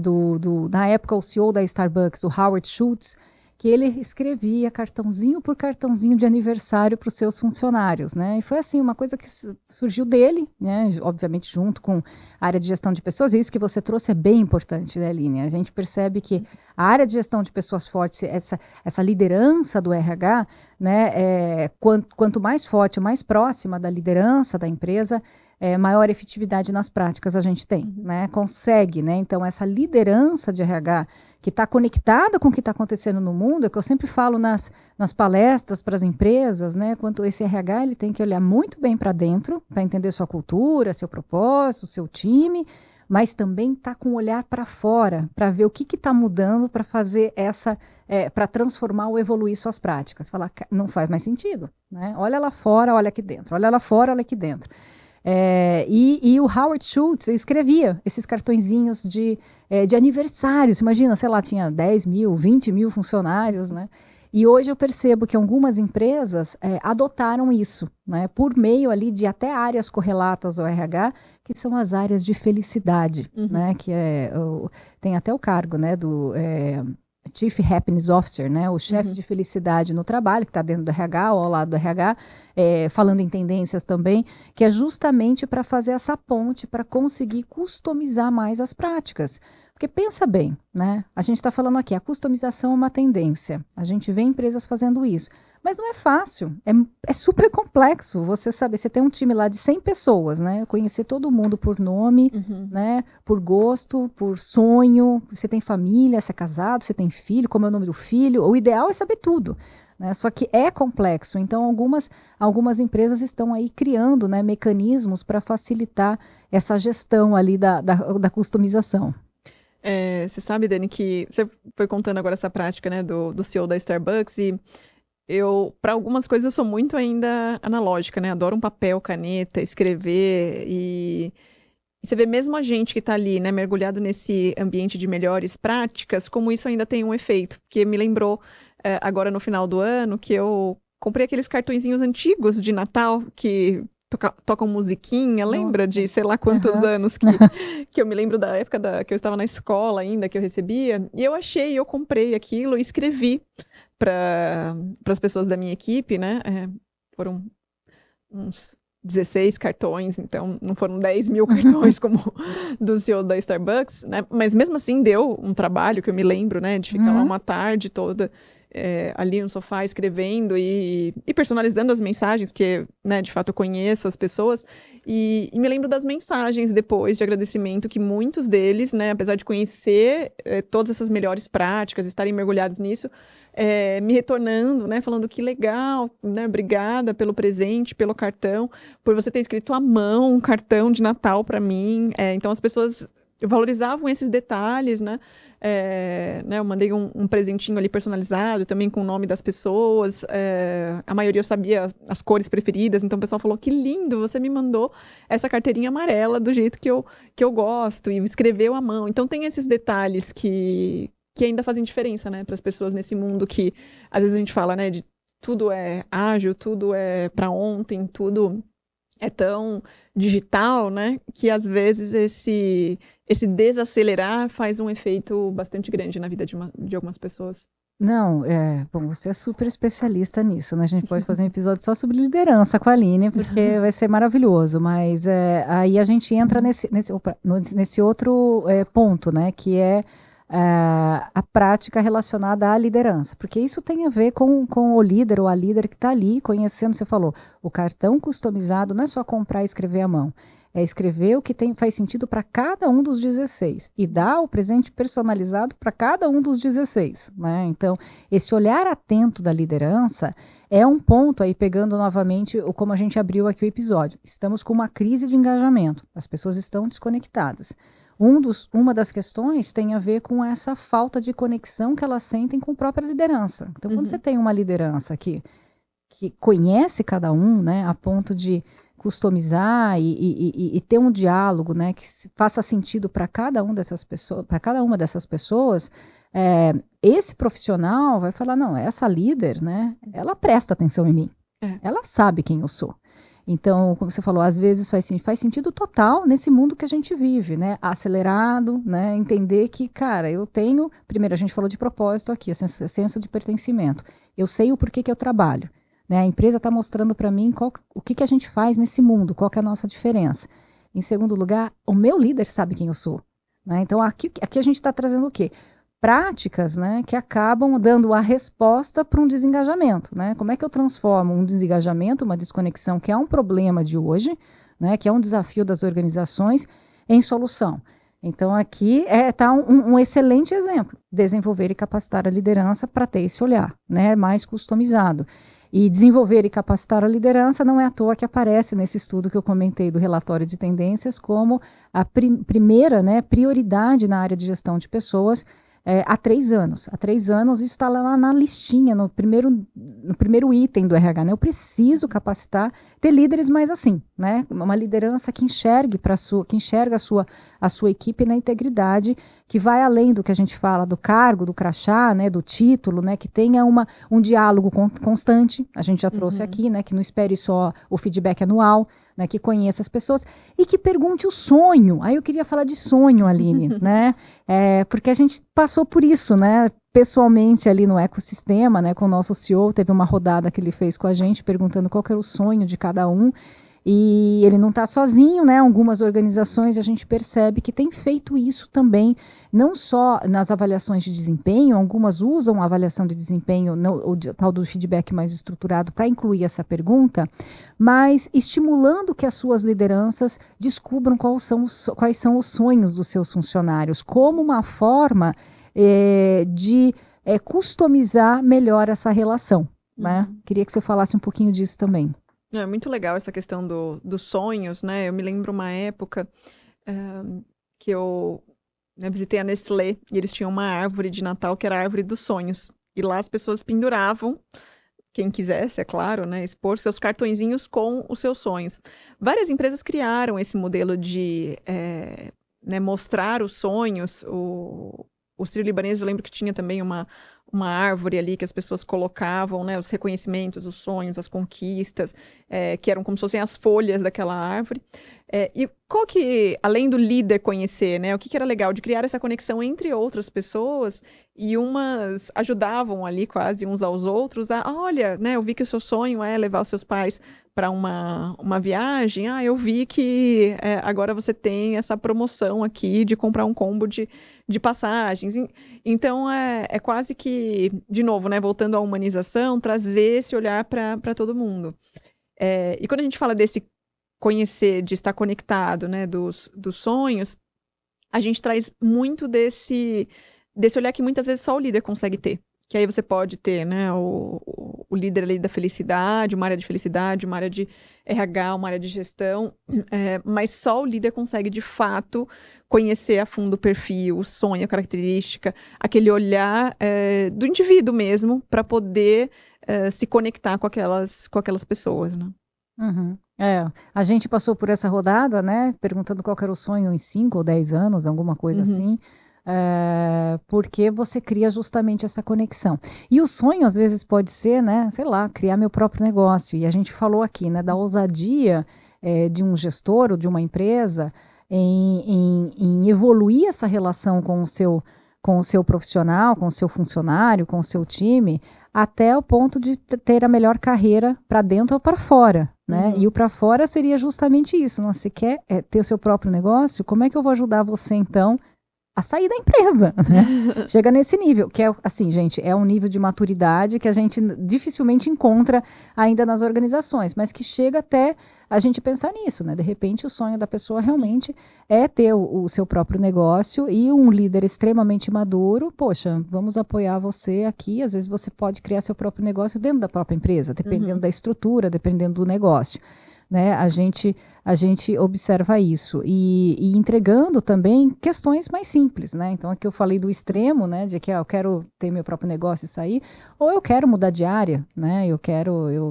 na época o CEO da Starbucks, o Howard Schultz, que ele escrevia cartãozinho por cartãozinho de aniversário para os seus funcionários, né? E foi assim, uma coisa que surgiu dele, né? Obviamente junto com a área de gestão de pessoas, e isso que você trouxe é bem importante, né, Aline? A gente percebe que a área de gestão de pessoas fortes, essa liderança do RH, né, quanto mais forte, mais próxima da liderança da empresa, maior efetividade nas práticas a gente tem, né? Consegue, né? Então, essa liderança de RH que está conectada com o que está acontecendo no mundo, é que eu sempre falo nas palestras para as empresas, né? Quanto esse RH ele tem que olhar muito bem para dentro, para entender sua cultura, seu propósito, seu time, mas também está com o olhar para fora, para ver o que está mudando para fazer para transformar ou evoluir suas práticas. Falar, não faz mais sentido, né? Olha lá fora, olha aqui dentro. Olha lá fora, olha aqui dentro. E o Howard Schultz escrevia esses cartõezinhos de aniversários. Imagina, sei lá, tinha 10 mil, 20 mil funcionários, né? E hoje eu percebo que algumas empresas adotaram isso, né, por meio ali de até áreas correlatas ao RH, que são as áreas de felicidade, né, que tem até o cargo, né, do Chief Happiness Officer, né, o chefe de felicidade no trabalho, que está dentro do RH ou ao lado do RH, falando em tendências também, que é justamente para fazer essa ponte, para conseguir customizar mais as práticas. Porque pensa bem, né? A gente está falando aqui, a customização é uma tendência. A gente vê empresas fazendo isso. Mas não é fácil, é super complexo. Você saber, você tem um time lá de 100 pessoas, né? Conhecer todo mundo por nome, né? Por gosto, por sonho. Você tem família, você é casado, você tem filho, como é o nome do filho. O ideal é saber tudo. Né? Só que é complexo, então algumas empresas estão aí criando, né, mecanismos para facilitar essa gestão ali da customização. Você sabe, Dani, que você foi contando agora essa prática, né, do CEO da Starbucks, e para algumas coisas eu sou muito ainda analógica, né, adoro um papel, caneta, escrever, e você vê mesmo a gente que está ali, né, mergulhado nesse ambiente de melhores práticas, como isso ainda tem um efeito, porque me lembrou agora no final do ano que eu comprei aqueles cartõezinhos antigos de Natal que tocam musiquinha, lembra de sei lá quantos anos que eu me lembro da época que eu estava na escola ainda, que eu recebia, e eu comprei aquilo e escrevi para as pessoas da minha equipe, né, foram uns 16 cartões, então não foram 10 mil cartões como do CEO da Starbucks, né, mas mesmo assim deu um trabalho que eu me lembro, né, de ficar lá uma tarde toda ali no sofá escrevendo e personalizando as mensagens, porque, né, de fato eu conheço as pessoas, e me lembro das mensagens depois de agradecimento que muitos deles, né, apesar de conhecer todas essas melhores práticas, estarem mergulhados nisso, me retornando, né, falando que legal, né, obrigada pelo presente, pelo cartão, por você ter escrito à mão um cartão de Natal para mim. Então as pessoas valorizavam esses detalhes, né? Eu mandei um presentinho ali personalizado, também com o nome das pessoas, a maioria eu sabia as cores preferidas, então o pessoal falou, que lindo, você me mandou essa carteirinha amarela do jeito que eu gosto, e escreveu à mão. Então tem esses detalhes que ainda fazem diferença, né, para as pessoas nesse mundo que às vezes a gente fala, né, de tudo é ágil, tudo é para ontem, tudo é tão digital, né, que às vezes esse desacelerar faz um efeito bastante grande na vida de algumas pessoas. Não, bom, você é super especialista nisso, né? A gente pode fazer um episódio só sobre liderança com a Aline, porque vai ser maravilhoso, mas aí a gente entra nesse outro ponto, né, que é a prática relacionada à liderança, porque isso tem a ver com o líder ou a líder que está ali conhecendo. Você falou, o cartão customizado não é só comprar e escrever à mão, é escrever o que faz sentido para cada um dos 16 e dar o presente personalizado para cada um dos 16, né? Então, esse olhar atento da liderança é um ponto aí, pegando novamente como a gente abriu aqui o episódio. Estamos com uma crise de engajamento, as pessoas estão desconectadas. Uma das questões tem a ver com essa falta de conexão que elas sentem com a própria liderança. Então, quando você tem uma liderança que conhece cada um, né, a ponto de customizar e ter um diálogo, né, que faça sentido para cada uma dessas pessoas, esse profissional vai falar, não, essa líder, né, ela presta atenção em mim, ela sabe quem eu sou. Então, como você falou, às vezes faz sentido total nesse mundo que a gente vive, né? Acelerado, né? Entender que, cara, primeiro a gente falou de propósito aqui, senso de pertencimento. Eu sei o porquê que eu trabalho, né? A empresa está mostrando para mim o que a gente faz nesse mundo, qual que é a nossa diferença. Em segundo lugar, o meu líder sabe quem eu sou, né? Então, aqui a gente está trazendo o quê? Práticas, né, que acabam dando a resposta para um desengajamento, né? Como é que eu transformo um desengajamento, uma desconexão, que é um problema de hoje, né, que é um desafio das organizações em solução. Então, aqui está um excelente exemplo, desenvolver e capacitar a liderança para ter esse olhar, né, mais customizado. E desenvolver e capacitar a liderança não é à toa que aparece nesse estudo que eu comentei do relatório de tendências como a primeira, né, prioridade na área de gestão de pessoas há 3 anos. Há 3 anos isso está lá na listinha, no primeiro item do RH. Né? Eu preciso capacitar, ter líderes mais assim, né? Uma liderança que enxergue que enxerga a sua equipe na integridade, que vai além do que a gente fala do cargo, do crachá, né, do título, né, que tenha um diálogo constante, a gente já trouxe aqui, né, que não espere só o feedback anual, né, que conheça as pessoas e que pergunte o sonho. Aí eu queria falar de sonho, Aline, né, porque a gente passou por isso, né, pessoalmente ali no ecossistema, né, com o nosso CEO, teve uma rodada que ele fez com a gente, perguntando qual que era o sonho de cada um, e ele não está sozinho, né? Algumas organizações a gente percebe que tem feito isso também, não só nas avaliações de desempenho, algumas usam a avaliação de desempenho, o tal do feedback mais estruturado, para incluir essa pergunta, mas estimulando que as suas lideranças descubram quais são os sonhos dos seus funcionários, como uma forma de customizar melhor essa relação. Né? Queria que você falasse um pouquinho disso também. É muito legal essa questão dos sonhos, né? Eu me lembro uma época que eu visitei a Nestlé e eles tinham uma árvore de Natal que era a árvore dos sonhos. E lá as pessoas penduravam, quem quisesse, é claro, né? Expor seus cartõezinhos com os seus sonhos. Várias empresas criaram esse modelo de mostrar os sonhos. O Sírio-Libanês, eu lembro que tinha também uma árvore ali que as pessoas colocavam, né, os reconhecimentos, os sonhos, as conquistas, que eram como se fossem as folhas daquela árvore. E qual que, além do líder conhecer, né, o que era legal de criar essa conexão entre outras pessoas, e umas ajudavam ali quase uns aos outros olha, né, eu vi que o seu sonho é levar os seus pais para uma viagem, eu vi que agora você tem essa promoção aqui de comprar um combo de passagens. Então, é quase que, de novo, né, voltando à humanização, trazer esse olhar para todo mundo. E quando a gente fala desse conhecer, de estar conectado, né, dos sonhos, a gente traz muito desse olhar que muitas vezes só o líder consegue ter. Que aí você pode ter, né, o líder ali da felicidade, uma área de felicidade, uma área de RH, uma área de gestão, mas só o líder consegue, de fato, conhecer a fundo o perfil, o sonho, a característica, aquele olhar do indivíduo mesmo, para poder se conectar com aquelas pessoas, né? Uhum. A gente passou por essa rodada, né, perguntando qual era o sonho em 5 ou 10 anos, alguma coisa assim, porque você cria justamente essa conexão. E o sonho, às vezes, pode ser, né, sei lá, criar meu próprio negócio. E a gente falou aqui, né, da ousadia de um gestor ou de uma empresa em evoluir essa relação com o seu profissional, com o seu funcionário, com o seu time, até o ponto de ter a melhor carreira para dentro ou para fora, né? E o para fora seria justamente isso. Você quer ter o seu próprio negócio? Como é que eu vou ajudar você, então, a sair da empresa, né? Chega nesse nível, que é, assim, gente, é um nível de maturidade que a gente dificilmente encontra ainda nas organizações, mas que chega até a gente pensar nisso, né? De repente, o sonho da pessoa realmente é ter o seu próprio negócio, e um líder extremamente maduro, poxa, vamos apoiar você aqui, às vezes você pode criar seu próprio negócio dentro da própria empresa, dependendo da estrutura, dependendo do negócio. Né, a gente observa isso e entregando também questões mais simples, né? Então aqui eu falei do extremo, né, de que eu quero ter meu próprio negócio e sair, ou eu quero mudar de área, né? Eu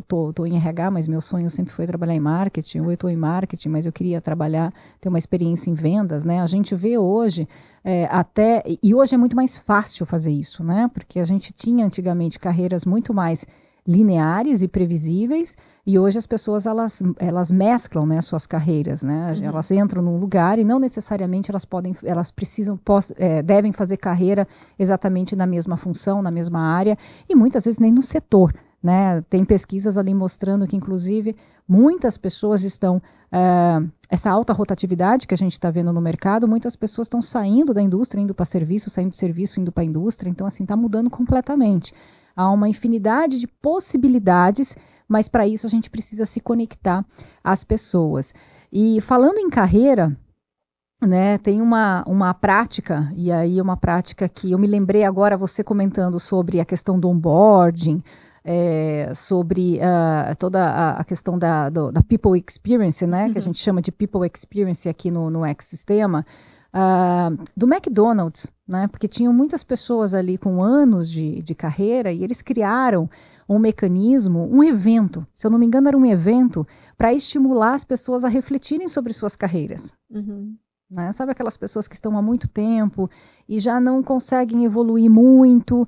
tô em RH, mas meu sonho sempre foi trabalhar em marketing, ou eu tô em marketing, mas eu queria ter uma experiência em vendas, né? A gente vê hoje e hoje é muito mais fácil fazer isso, né? Porque a gente tinha antigamente carreiras muito mais lineares e previsíveis, e hoje as pessoas elas mesclam, né, suas carreiras, né? Elas entram num lugar e não necessariamente devem fazer carreira exatamente na mesma função, na mesma área, e muitas vezes nem no setor, né? Tem pesquisas ali mostrando que, inclusive, muitas pessoas estão essa alta rotatividade que a gente está vendo no mercado, muitas pessoas estão saindo da indústria, indo para serviço, saindo de serviço, indo para a indústria. Então, assim, está mudando completamente. Há uma infinidade de possibilidades, mas para isso a gente precisa se conectar às pessoas. E falando em carreira, né, tem uma prática, e aí uma prática que eu me lembrei agora, você comentando sobre a questão do onboarding, sobre toda a questão da people experience, né, que a gente chama de people experience aqui no ecossistema, do McDonald's, né, porque tinham muitas pessoas ali com anos de carreira e eles criaram um mecanismo, um evento, se eu não me engano era um evento, para estimular as pessoas a refletirem sobre suas carreiras. Né? Sabe aquelas pessoas que estão há muito tempo e já não conseguem evoluir muito,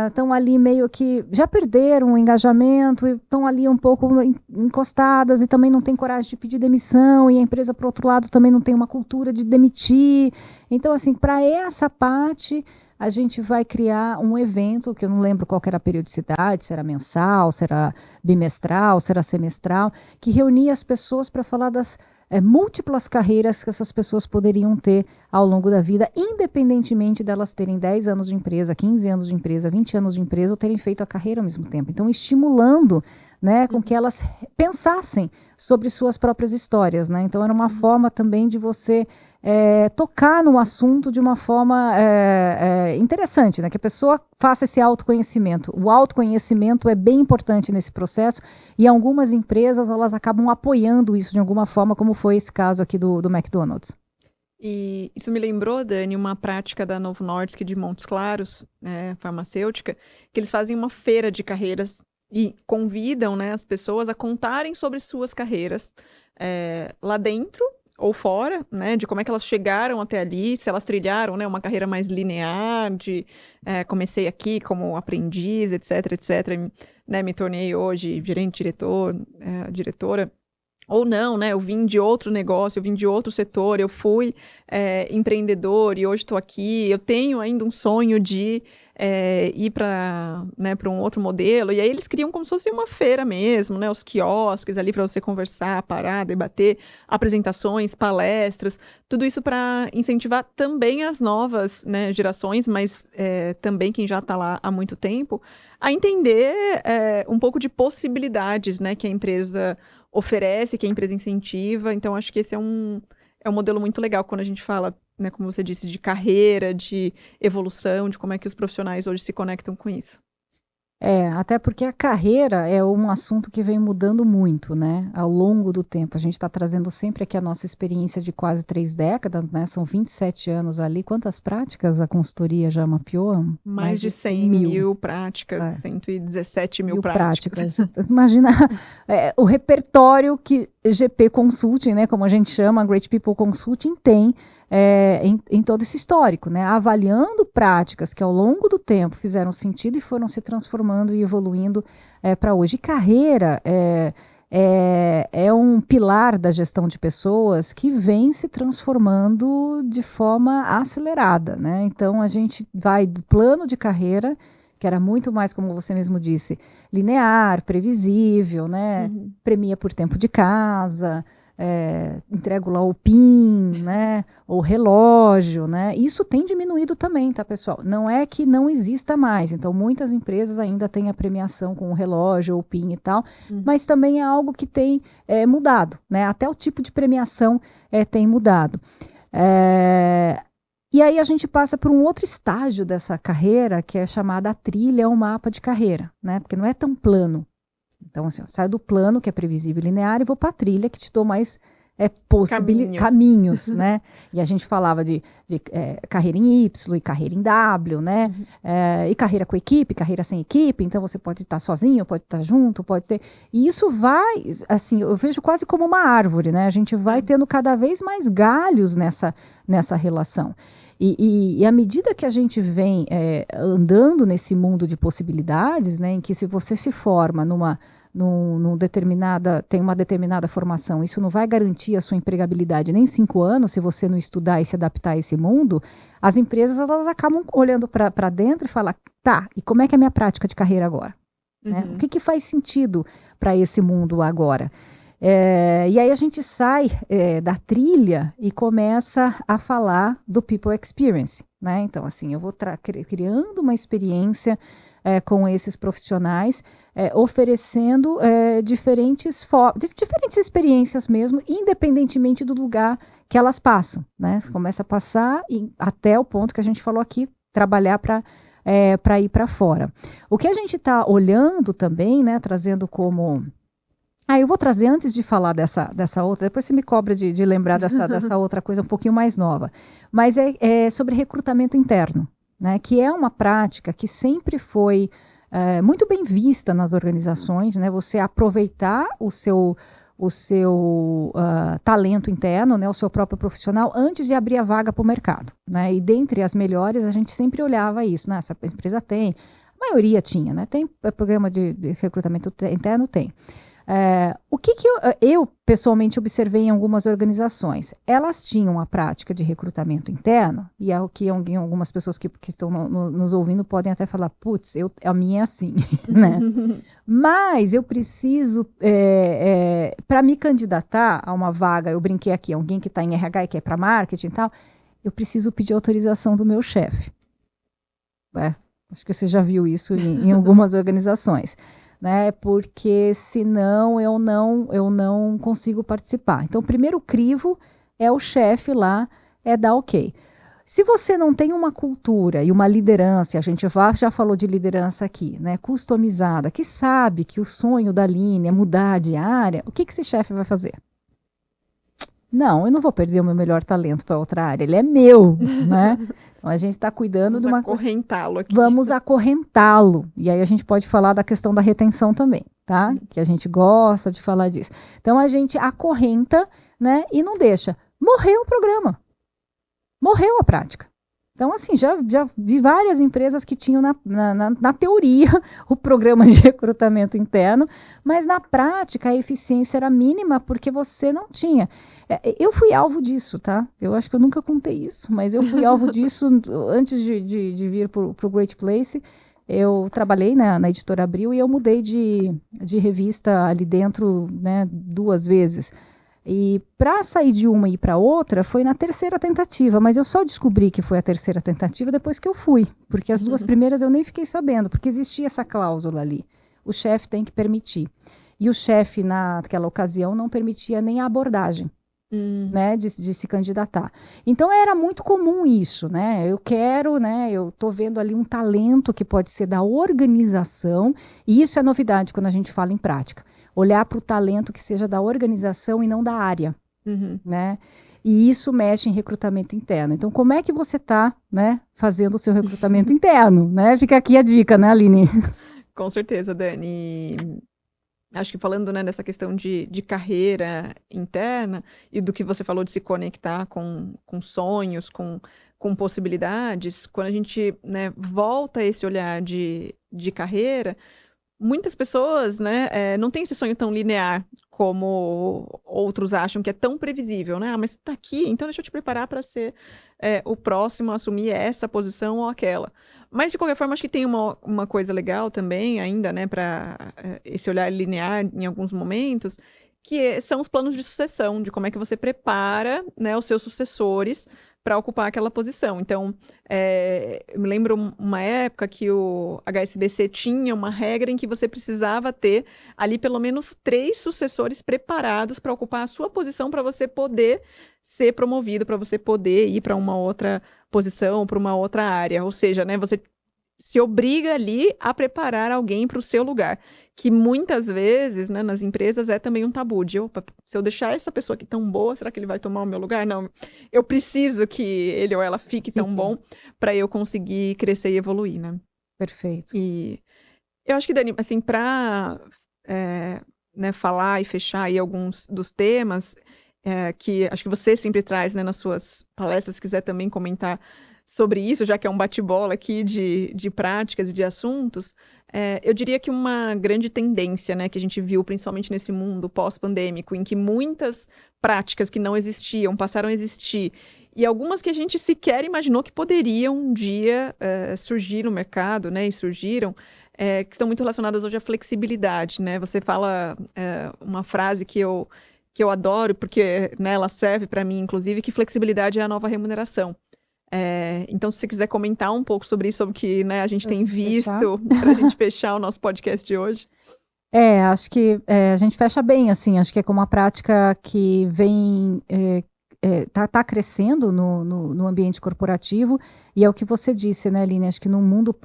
estão ali meio que já perderam o engajamento, estão ali um pouco encostadas e também não têm coragem de pedir demissão, e a empresa, por outro lado, também não tem uma cultura de demitir. Então, assim, para essa parte, a gente vai criar um evento, que eu não lembro qual que era a periodicidade, se era mensal, se era bimestral, se era semestral, que reunia as pessoas para falar das múltiplas carreiras que essas pessoas poderiam ter ao longo da vida, independentemente delas terem 10 anos de empresa, 15 anos de empresa, 20 anos de empresa, ou terem feito a carreira ao mesmo tempo. Então, estimulando, né, com que elas pensassem sobre suas próprias histórias, né? Então, era uma forma também de você tocar no assunto de uma forma interessante, né? Que a pessoa faça esse autoconhecimento. O autoconhecimento é bem importante nesse processo, e algumas empresas, elas acabam apoiando isso de alguma forma, como foi esse caso aqui do McDonald's. E isso me lembrou, Dani, uma prática da Novo Nordisk de Montes Claros, farmacêutica, que eles fazem uma feira de carreiras e convidam, né, as pessoas a contarem sobre suas carreiras lá dentro ou fora, né, de como é que elas chegaram até ali, se elas trilharam, né, uma carreira mais linear, de comecei aqui como aprendiz, etc, né, me tornei hoje gerente, diretor, diretora, ou não, né, eu vim de outro negócio, eu vim de outro setor, eu fui empreendedor e hoje estou aqui, eu tenho ainda um sonho de ir para um outro modelo, e aí eles criam como se fosse uma feira mesmo, né, os quiosques ali para você conversar, parar, debater, apresentações, palestras, tudo isso para incentivar também as novas, né, gerações, mas também quem já está lá há muito tempo, a entender um pouco de possibilidades, né, que a empresa oferece, que a empresa incentiva. Então acho que esse é um modelo muito legal quando a gente fala, né, como você disse, de carreira, de evolução, de como é que os profissionais hoje se conectam com isso. Até porque a carreira é um assunto que vem mudando muito, né, ao longo do tempo. A gente está trazendo sempre aqui a nossa experiência de quase 3 décadas, né, são 27 anos ali. Quantas práticas a consultoria já mapeou? Mais de 100 mil práticas, 117 mil práticas. Imagina o repertório que GP Consulting, né, como a gente chama, Great People Consulting, tem em todo esse histórico, né, avaliando práticas que ao longo do tempo fizeram sentido e foram se transformando e evoluindo para hoje. E carreira é um pilar da gestão de pessoas que vem se transformando de forma acelerada, né? Então a gente vai do plano de carreira, que era muito mais, como você mesmo disse, linear, previsível, né? Premia por tempo de casa, entrego lá o PIN, né? Ou relógio, né? Isso tem diminuído também, tá, pessoal? Não é que não exista mais. Então, muitas empresas ainda têm a premiação com o relógio ou PIN e tal, mas também é algo que tem mudado, né? Até o tipo de premiação tem mudado. E aí a gente passa por um outro estágio dessa carreira, que é chamada a trilha ou mapa de carreira, né? Porque não é tão plano. Então, assim, eu saio do plano, que é previsível e linear, e vou para a trilha, que te dou mais caminhos, né? E a gente falava de carreira em Y e carreira em W, né? E carreira com equipe, carreira sem equipe. Então, você pode estar sozinho, pode estar junto, pode ter... E isso vai, assim, eu vejo quase como uma árvore, né? A gente vai tendo cada vez mais galhos nessa relação. E à medida que a gente vem andando nesse mundo de possibilidades, né, em que se você se forma tem uma determinada formação, isso não vai garantir a sua empregabilidade nem 5 anos, se você não estudar e se adaptar a esse mundo, as empresas elas acabam olhando para dentro e falam, tá, e como é que é a minha prática de carreira agora? Né? O que faz sentido para esse mundo agora? E aí a gente sai da trilha e começa a falar do People Experience, né? Então, assim, eu vou criando uma experiência com esses profissionais, oferecendo diferentes experiências mesmo, independentemente do lugar que elas passam, né? Você começa a passar até o ponto que a gente falou aqui, trabalhar para ir para fora. O que a gente está olhando também, né, trazendo como... eu vou trazer antes de falar dessa outra, depois você me cobra de lembrar dessa outra coisa um pouquinho mais nova, mas é sobre recrutamento interno, né, que é uma prática que sempre foi muito bem vista nas organizações, né, você aproveitar o seu talento interno, né, o seu próprio profissional, antes de abrir a vaga para o mercado, né, e dentre as melhores a gente sempre olhava isso, né, essa empresa tem, a maioria tinha, né, tem programa de recrutamento interno, tem. O que eu pessoalmente observei em algumas organizações? Elas tinham a prática de recrutamento interno, e é o que algumas pessoas que estão nos ouvindo podem até falar, putz, a minha é assim, né? Mas eu preciso, para me candidatar a uma vaga, eu brinquei aqui, alguém que está em RH e que é para marketing e tal, eu preciso pedir autorização do meu chefe. Acho que você já viu isso em algumas organizações. Né, porque senão eu não consigo participar. Então, o primeiro crivo é o chefe lá, dar ok. Se você não tem uma cultura e uma liderança, a gente já falou de liderança aqui, né, customizada, que sabe que o sonho da Aline é mudar de área, o que esse chefe vai fazer? Não, eu não vou perder o meu melhor talento para outra área, ele é meu, né? Então a gente está cuidando de uma... acorrentá-lo aqui. Vamos acorrentá-lo. E aí a gente pode falar da questão da retenção também, tá? Que a gente gosta de falar disso. Então a gente acorrenta, né? E não deixa. Morreu o programa. Morreu a prática. Então, assim, já vi várias empresas que tinham na teoria o programa de recrutamento interno, mas na prática a eficiência era mínima porque você não tinha. Eu fui alvo disso, tá? Eu acho que eu nunca contei isso, mas eu fui alvo disso antes de vir para o Great Place. Eu trabalhei na Editora Abril e eu mudei de revista ali dentro, né, 2 vezes. E para sair de uma e ir para outra foi na 3ª tentativa, mas eu só descobri que foi a 3ª tentativa depois que eu fui, porque as 2 primeiras eu nem fiquei sabendo, porque existia essa cláusula ali, o chefe tem que permitir, e o chefe naquela ocasião não permitia nem a abordagem, né, de se candidatar. Então era muito comum isso, né, eu estou vendo ali um talento que pode ser da organização, e isso é novidade quando a gente fala em prática. Olhar para o talento que seja da organização e não da área, né? E isso mexe em recrutamento interno. Então, como é que você está, né, fazendo o seu recrutamento interno, né? Fica aqui a dica, né, Aline? Com certeza, Dani. Acho que falando, né, dessa questão de carreira interna e do que você falou de se conectar com sonhos, com possibilidades, quando a gente, né, volta a esse olhar de carreira, muitas pessoas, né, não têm esse sonho tão linear como outros acham, que é tão previsível, né? Mas tá aqui, então deixa eu te preparar para ser o próximo a assumir essa posição ou aquela. Mas, de qualquer forma, acho que tem uma coisa legal também ainda, né, para esse olhar linear em alguns momentos, que são os planos de sucessão, de como é que você prepara, né, os seus sucessores para ocupar aquela posição. Então, eu me lembro uma época que o HSBC tinha uma regra em que você precisava ter ali pelo menos 3 sucessores preparados para ocupar a sua posição para você poder ser promovido, para você poder ir para uma outra posição, para uma outra área. Ou seja, né, você se obriga ali a preparar alguém para o seu lugar, que muitas vezes, né, nas empresas é também um tabu, de, opa, se eu deixar essa pessoa aqui tão boa, será que ele vai tomar o meu lugar? Não, eu preciso que ele ou ela fique tão bom para eu conseguir crescer e evoluir, né? Perfeito. E eu acho que, Dani, assim, para né, falar e fechar aí alguns dos temas que acho que você sempre traz, né, nas suas palestras, se quiser também comentar sobre isso, já que é um bate-bola aqui de práticas e de assuntos, eu diria que uma grande tendência, né, que a gente viu principalmente nesse mundo pós-pandêmico, em que muitas práticas que não existiam passaram a existir, e algumas que a gente sequer imaginou que poderiam um dia surgir no mercado, né, e surgiram, que estão muito relacionadas hoje à flexibilidade, né? Você fala uma frase que eu adoro, porque, né, ela serve para mim, inclusive, que flexibilidade é a nova remuneração. Então, se você quiser comentar um pouco sobre isso, sobre o que, né, a gente tem visto, para a gente fechar o nosso podcast de hoje. Acho que a gente fecha bem, assim, acho que é como uma prática que vem... tá crescendo no ambiente corporativo, e é o que você disse, né, Aline? Acho que no mundo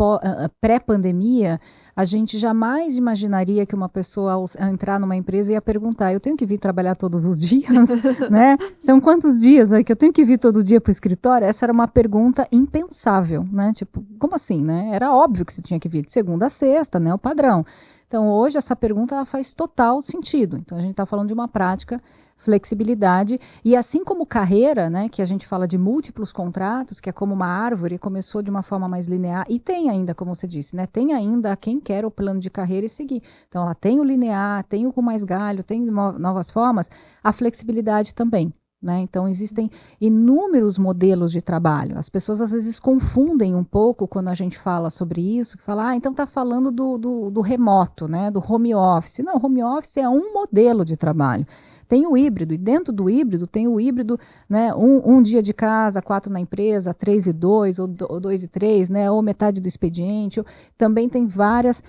pré-pandemia, a gente jamais imaginaria que uma pessoa, ao entrar numa empresa, ia perguntar: eu tenho que vir trabalhar todos os dias? Né? São quantos dias que eu tenho que vir todo dia para o escritório? Essa era uma pergunta impensável, né? Tipo, como assim, né? Era óbvio que você tinha que vir de segunda a sexta, né? O padrão. Então, hoje, essa pergunta ela faz total sentido. Então, a gente está falando de uma prática, flexibilidade, e assim como carreira, né, que a gente fala de múltiplos contratos, que é como uma árvore, começou de uma forma mais linear, e tem ainda, como você disse, né, tem ainda quem quer o plano de carreira e seguir. Então, ela tem o linear, tem o com mais galho, tem novas formas, a flexibilidade também. Né? Então, existem inúmeros modelos de trabalho. As pessoas, às vezes, confundem um pouco quando a gente fala sobre isso, fala, então está falando do remoto, né? Do home office. Não, home office é um modelo de trabalho. Tem o híbrido, e dentro do híbrido tem o híbrido, né, um dia de casa, 4 na empresa, 3 e 2, ou 2 e 3, né, ou metade do expediente. Também tem várias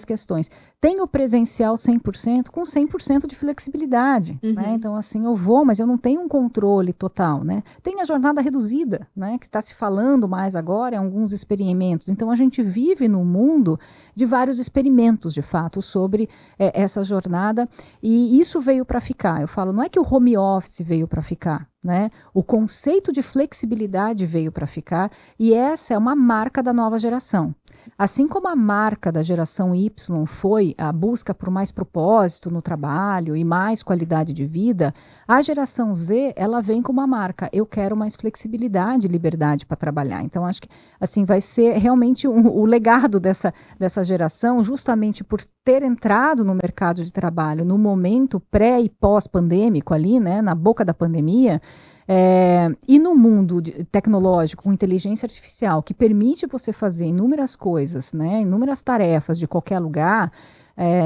questões. Tem o presencial 100% com 100% de flexibilidade. Uhum. Né? Então, assim, eu vou, mas eu não tenho um controle total. Né? Tem a jornada reduzida, né, que está se falando mais agora em alguns experimentos. Então, a gente vive num mundo de vários experimentos, de fato, sobre essa jornada, e isso veio para ficar. Eu falo, não é que o home office veio para ficar, né? O conceito de flexibilidade veio para ficar, e essa é uma marca da nova geração. Assim como a marca da geração Y foi a busca por mais propósito no trabalho e mais qualidade de vida, a geração Z, ela vem com uma marca: eu quero mais flexibilidade e liberdade para trabalhar. Então, acho que assim vai ser realmente o legado dessa geração, justamente por ter entrado no mercado de trabalho no momento pré e pós-pandêmico ali, né, na boca da pandemia. E no mundo tecnológico, com inteligência artificial, que permite você fazer inúmeras coisas, né, inúmeras tarefas de qualquer lugar,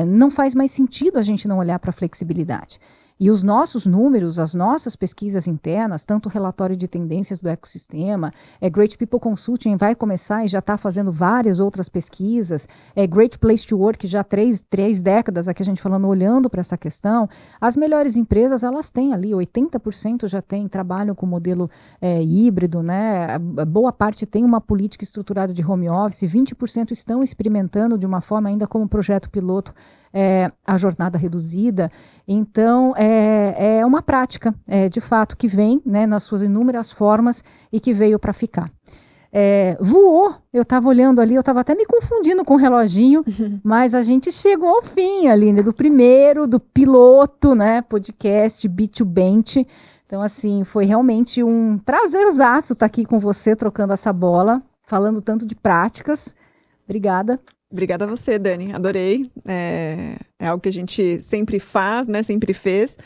não faz mais sentido a gente não olhar para a flexibilidade. E os nossos números, as nossas pesquisas internas, tanto o relatório de tendências do ecossistema, Great People Consulting vai começar e já está fazendo várias outras pesquisas, Great Place to Work, já 3 décadas aqui a gente falando, olhando para essa questão. As melhores empresas, elas têm ali, 80% já trabalham com modelo híbrido, né? Boa parte tem uma política estruturada de home office, 20% estão experimentando de uma forma ainda como projeto piloto a jornada reduzida. Então, é uma prática, de fato, que vem, né, nas suas inúmeras formas e que veio para ficar. Voou, eu estava olhando ali, eu estava até me confundindo com o reloginho, mas a gente chegou ao fim ali, né, do piloto, né, podcast B2Bench. Então, assim, foi realmente um prazerzaço estar aqui com você, trocando essa bola, falando tanto de práticas. Obrigada. Obrigada a você, Dani. Adorei. É algo que a gente sempre faz, né? Sempre fez.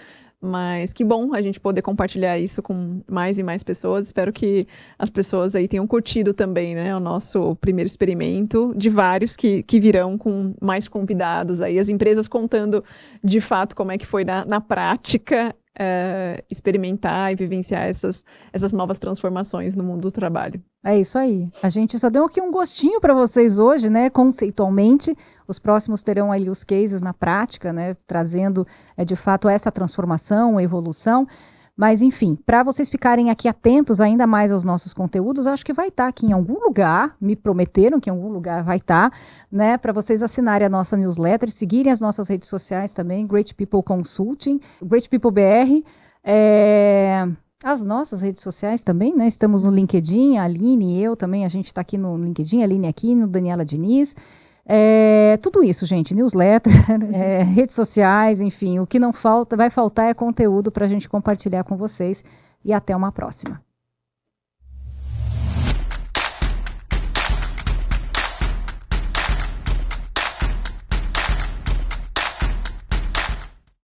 Mas que bom a gente poder compartilhar isso com mais e mais pessoas. Espero que as pessoas aí tenham curtido também, né? O nosso primeiro experimento, de vários que virão com mais convidados aí. As empresas contando de fato como é que foi na prática. Experimentar e vivenciar essas novas transformações no mundo do trabalho. É isso aí. A gente só deu aqui um gostinho para vocês hoje, né, conceitualmente. Os próximos terão ali os cases na prática, né, trazendo de fato essa transformação, evolução. Mas, enfim, para vocês ficarem aqui atentos ainda mais aos nossos conteúdos, acho que vai estar aqui em algum lugar, me prometeram que em algum lugar vai estar, né, para vocês assinarem a nossa newsletter, seguirem as nossas redes sociais também, Great People Consulting, Great People BR, as nossas redes sociais também, né, estamos no LinkedIn, a Aline e eu também, a gente está aqui no LinkedIn, a Aline aqui, no Daniela Diniz. Tudo isso, gente, newsletter, redes sociais, enfim, o que não falta, vai faltar é conteúdo para a gente compartilhar com vocês, e até uma próxima.